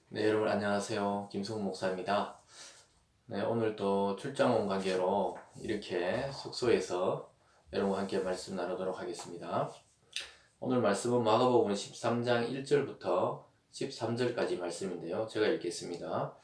네, 여러분 안녕하세요. 김승훈 목사입니다. 네, 오늘 또 출장 온 관계로 이렇게 숙소에서 여러분과 함께 말씀 나누도록 하겠습니다. 오늘 말씀은 마가복음 13장 1절부터 13절까지 말씀인데요. 제가 읽겠습니다.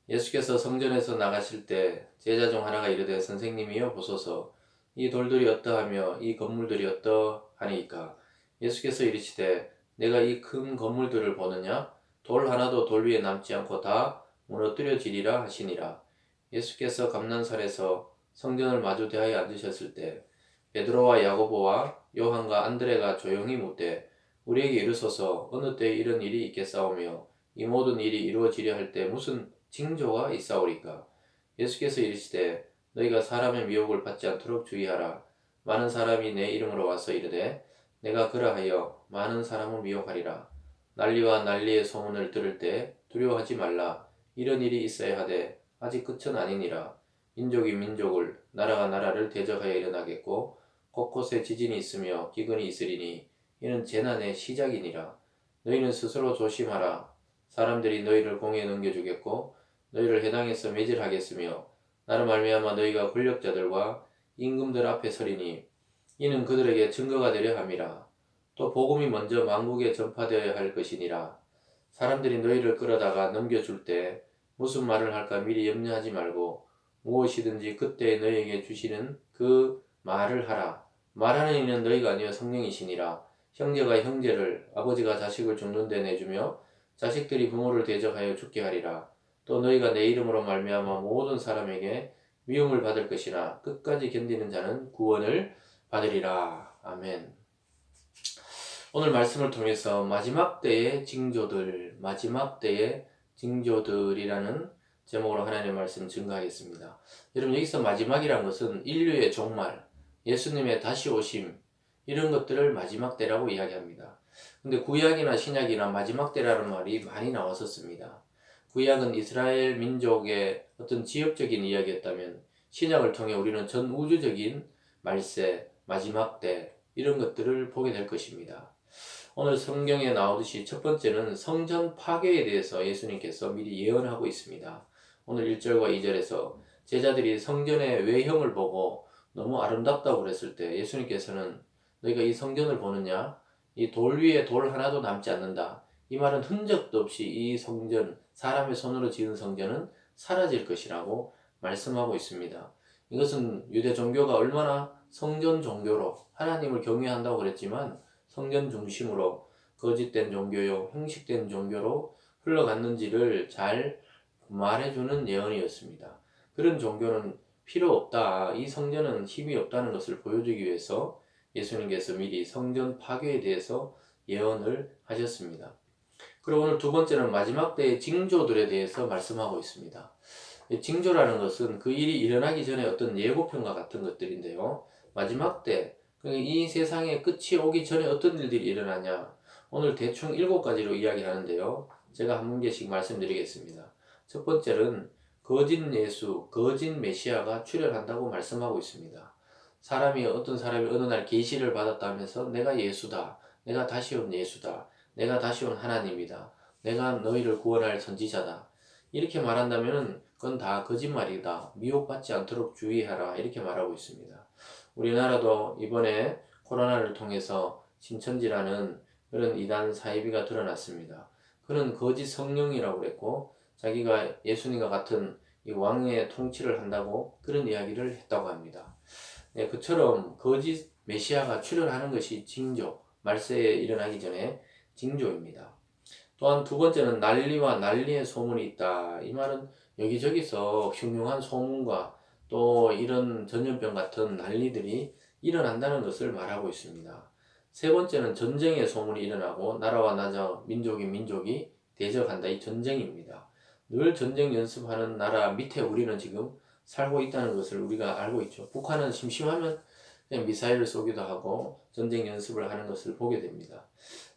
예수께서 성전에서 나가실 때 제자 중 하나가 이르되 선생님이여 보소서 이 돌들이 어떠하며 이 건물들이 어떠하니까 예수께서 이르시되 내가 이 큰 건물들을 보느냐 돌 하나도 돌 위에 남지 않고 다 무너뜨려지리라 하시니라. 예수께서 감난산에서 성전을 마주 대하여 앉으셨을 때 베드로와 야고보와 요한과 안드레가 조용히 묻되 우리에게 이르소서 어느 때에 이런 일이 있겠사오며 이 모든 일이 이루어지려 할 때 무슨 징조가 있사오리까. 예수께서 이르시되 너희가 사람의 미혹을 받지 않도록 주의하라. 많은 사람이 내 이름으로 와서 이르되 내가 그러하여 많은 사람을 미혹하리라. 난리와 난리의 소문을 들을 때 두려워하지 말라. 이런 일이 있어야 하되 아직 끝은 아니니라. 민족이 민족을 나라가 나라를 대적하여 일어나겠고 곳곳에 지진이 있으며 기근이 있으리니 이는 재난의 시작이니라. 너희는 스스로 조심하라. 사람들이 너희를 공에 넘겨주겠고 너희를 회당에서 매질하겠으며 나로 말미암아 너희가 권력자들과 임금들 앞에 서리니 이는 그들에게 증거가 되려 함이라. 또 복음이 먼저 만국에 전파되어야 할 것이니라. 사람들이 너희를 끌어다가 넘겨줄 때 무슨 말을 할까 미리 염려하지 말고 무엇이든지 그때 너희에게 주시는 그 말을 하라. 말하는 이는 너희가 아니여 성령이시니라. 형제가 형제를 아버지가 자식을 죽는 데 내주며 자식들이 부모를 대적하여 죽게 하리라. 또 너희가 내 이름으로 말미암아 모든 사람에게 미움을 받을 것이나 끝까지 견디는 자는 구원을 받으리라. 아멘. 오늘 말씀을 통해서 마지막 때의 징조들이라는 제목으로 하나님의 말씀 증거하겠습니다. 여러분 여기서 마지막이란 것은 인류의 종말, 예수님의 다시 오심 이런 것들을 마지막 때라고 이야기합니다. 근데 구약이나 신약이나 마지막 때라는 말이 많이 나왔었습니다. 구약은 이스라엘 민족의 어떤 지역적인 이야기였다면 신약을 통해 우리는 전 우주적인 말세, 마지막 때 이런 것들을 보게 될 것입니다. 오늘 성경에 나오듯이 첫 번째는 성전 파괴에 대해서 예수님께서 미리 예언하고 있습니다. 오늘 1절과 2절에서 제자들이 성전의 외형을 보고 너무 아름답다고 그랬을 때 예수님께서는 너희가 이 성전을 보느냐? 이 돌 위에 돌 하나도 남지 않는다. 이 말은 흔적도 없이 이 성전, 사람의 손으로 지은 성전은 사라질 것이라고 말씀하고 있습니다. 이것은 유대 종교가 얼마나 성전 종교로 하나님을 경외한다고 그랬지만 성전 중심으로 거짓된 종교요, 형식된 종교로 흘러갔는지를 잘 말해주는 예언이었습니다. 그런 종교는 필요 없다. 이 성전은 힘이 없다는 것을 보여주기 위해서 예수님께서 미리 성전 파괴에 대해서 예언을 하셨습니다. 그리고 오늘 두 번째는 마지막 때의 징조들에 대해서 말씀하고 있습니다. 징조라는 것은 그 일이 일어나기 전에 어떤 예고편과 같은 것들인데요. 마지막 때, 이 세상의 끝이 오기 전에 어떤 일들이 일어나냐. 오늘 대충 7가지로 이야기하는데요. 제가 한 문제씩 말씀드리겠습니다. 첫 번째는 거짓 예수, 거짓 메시아가 출현한다고 말씀하고 있습니다. 어떤 사람이 어느 날 계시를 받았다 하면서 내가 예수다. 내가 다시 온 예수다. 내가 다시 온 하나님이다. 내가 너희를 구원할 선지자다. 이렇게 말한다면 그건 다 거짓말이다. 미혹받지 않도록 주의하라. 이렇게 말하고 있습니다. 우리나라도 이번에 코로나를 통해서 신천지라는 그런 이단 사이비가 드러났습니다. 그는 거짓 성령이라고 그랬고 자기가 예수님과 같은 이 왕의 통치를 한다고 그런 이야기를 했다고 합니다. 네, 그처럼 거짓 메시아가 출현하는 것이 징조, 말세에 일어나기 전에 징조입니다. 또한 두 번째는 난리와 난리의 소문이 있다. 이 말은 여기저기서 흉흉한 소문과 또 이런 전염병 같은 난리들이 일어난다는 것을 말하고 있습니다. 세 번째는 전쟁의 소문이 일어나고 나라와 나라, 민족이 대적한다. 이 전쟁입니다. 늘 전쟁 연습하는 나라 밑에 우리는 지금 살고 있다는 것을 우리가 알고 있죠. 북한은 심심하면 그냥 미사일을 쏘기도 하고 전쟁 연습을 하는 것을 보게 됩니다.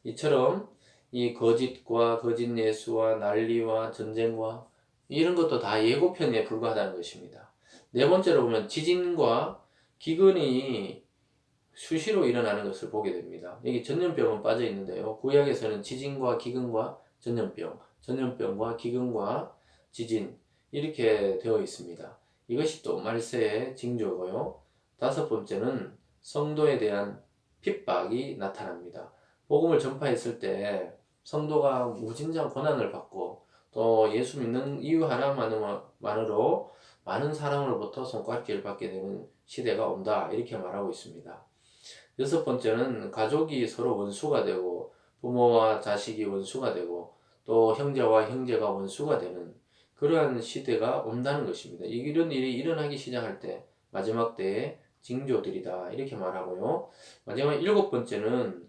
이처럼 이 거짓과 거짓 예수와 난리와 전쟁과 이런 것도 다 예고편에 불과하다는 것입니다. 네 번째로 보면 지진과 기근이 수시로 일어나는 것을 보게 됩니다. 여기 전염병은 빠져 있는데요. 구약에서는 지진과 기근과 전염병과 기근과 지진 이렇게 되어 있습니다. 이것이 또 말세의 징조고요. 다섯 번째는 성도에 대한 핍박이 나타납니다. 복음을 전파했을 때 성도가 무진장 고난을 받고 또 예수 믿는 이유 하나만으로 많은 사람으로부터 손가락질을 받게 되는 시대가 온다 이렇게 말하고 있습니다. 여섯 번째는 가족이 서로 원수가 되고 부모와 자식이 원수가 되고 또 형제와 형제가 원수가 되는 그러한 시대가 온다는 것입니다. 이런 일이 일어나기 시작할 때 마지막 때의 징조들이다 이렇게 말하고요. 마지막 일곱 번째는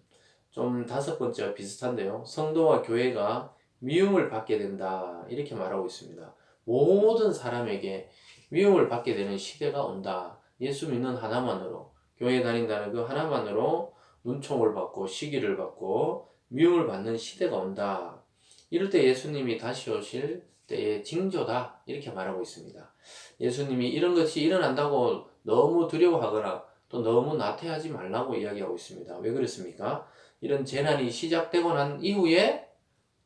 좀 다섯 번째와 비슷한데요. 성도와 교회가 미움을 받게 된다 이렇게 말하고 있습니다. 모든 사람에게 미움을 받게 되는 시대가 온다. 예수 믿는 하나만으로 교회 다닌다는 그 하나만으로 눈총을 받고 시기를 받고 미움을 받는 시대가 온다. 이럴 때 예수님이 다시 오실 때의 징조다 이렇게 말하고 있습니다. 예수님이 이런 것이 일어난다고 너무 두려워하거나 또 너무 나태하지 말라고 이야기하고 있습니다. 왜 그렇습니까? 이런 재난이 시작되고 난 이후에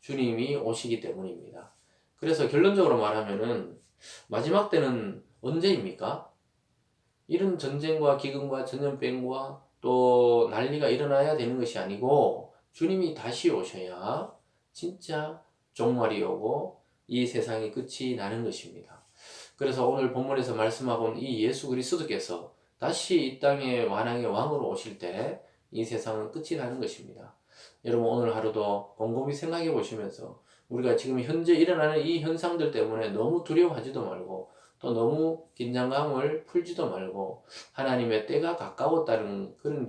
주님이 오시기 때문입니다. 그래서 결론적으로 말하면은 마지막 때는 언제입니까? 이런 전쟁과 기근과 전염병과 또 난리가 일어나야 되는 것이 아니고 주님이 다시 오셔야 진짜 종말이 오고 이 세상의 끝이 나는 것입니다. 그래서 오늘 본문에서 말씀하고 온 이 예수 그리스도께서 다시 이 땅의 완왕의 왕으로 오실 때 이 세상은 끝이 나는 것입니다. 여러분 오늘 하루도 곰곰이 생각해 보시면서 우리가 지금 현재 일어나는 이 현상들 때문에 너무 두려워하지도 말고 또 너무 긴장감을 풀지도 말고 하나님의 때가 가까웠다는 그런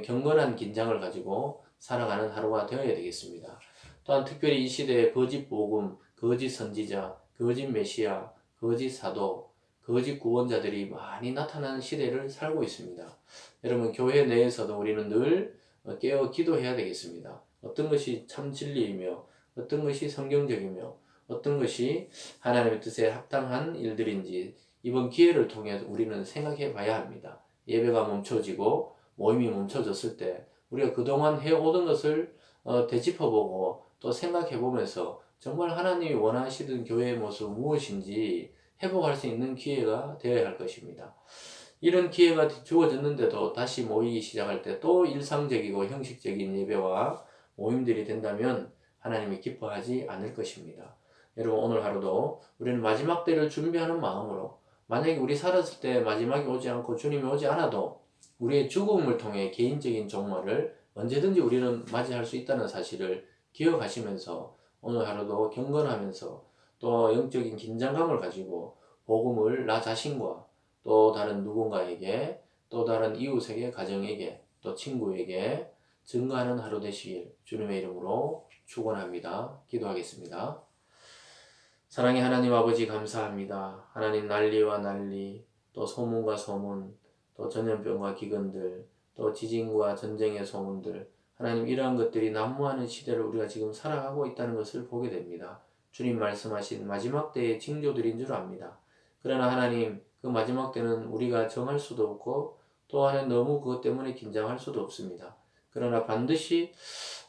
경건한 긴장을 가지고 살아가는 하루가 되어야 되겠습니다. 또한 특별히 이 시대에 거짓 복음, 거짓 선지자, 거짓 메시아, 거짓 사도, 거짓 구원자들이 많이 나타나는 시대를 살고 있습니다. 여러분 교회 내에서도 우리는 늘 깨어 기도해야 되겠습니다. 어떤 것이 참 진리이며 어떤 것이 성경적이며 어떤 것이 하나님의 뜻에 합당한 일들인지 이번 기회를 통해 우리는 생각해 봐야 합니다. 예배가 멈춰지고 모임이 멈춰졌을 때 우리가 그동안 해오던 것을 되짚어보고 또 생각해 보면서 정말 하나님이 원하시던 교회의 모습 무엇인지 회복할 수 있는 기회가 되어야 할 것입니다. 이런 기회가 주어졌는데도 다시 모이기 시작할 때 또 일상적이고 형식적인 예배와 모임들이 된다면 하나님이 기뻐하지 않을 것입니다. 여러분 오늘 하루도 우리는 마지막 때를 준비하는 마음으로 만약에 우리 살았을 때 마지막이 오지 않고 주님이 오지 않아도 우리의 죽음을 통해 개인적인 종말을 언제든지 우리는 맞이할 수 있다는 사실을 기억하시면서 오늘 하루도 경건하면서 또 영적인 긴장감을 가지고 복음을 나 자신과 또 다른 누군가에게 또 다른 이웃에게 가정에게 또 친구에게 증거하는 하루 되시길 주님의 이름으로 축원합니다. 기도하겠습니다. 사랑의 하나님 아버지 감사합니다. 하나님 난리와 난리 또 소문과 소문 또 전염병과 기근들 또 지진과 전쟁의 소문들 하나님 이러한 것들이 난무하는 시대를 우리가 지금 살아가고 있다는 것을 보게 됩니다. 주님 말씀하신 마지막 때의 징조들인 줄 압니다. 그러나 하나님 그 마지막 때는 우리가 정할 수도 없고 또한 너무 그것 때문에 긴장할 수도 없습니다. 그러나 반드시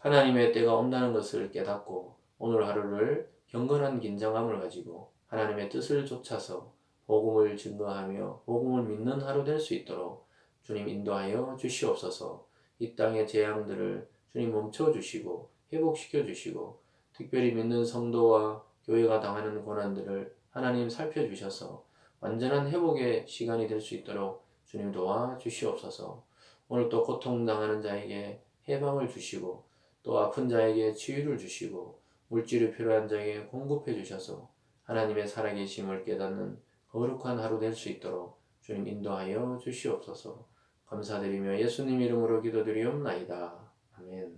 하나님의 때가 온다는 것을 깨닫고 오늘 하루를 경건한 긴장감을 가지고 하나님의 뜻을 좇아서 복음을 증거하며 복음을 믿는 하루 될 수 있도록 주님 인도하여 주시옵소서. 이 땅의 재앙들을 주님 멈춰 주시고 회복시켜 주시고 특별히 믿는 성도와 교회가 당하는 고난들을 하나님 살펴주셔서 완전한 회복의 시간이 될 수 있도록 주님 도와 주시옵소서. 오늘 또 고통당하는 자에게 해방을 주시고 또 아픈 자에게 치유를 주시고 물질이 필요한 자에게 공급해 주셔서 하나님의 살아계심을 깨닫는 거룩한 하루 될 수 있도록 주님 인도하여 주시옵소서. 감사드리며 예수님 이름으로 기도드리옵나이다. 아멘.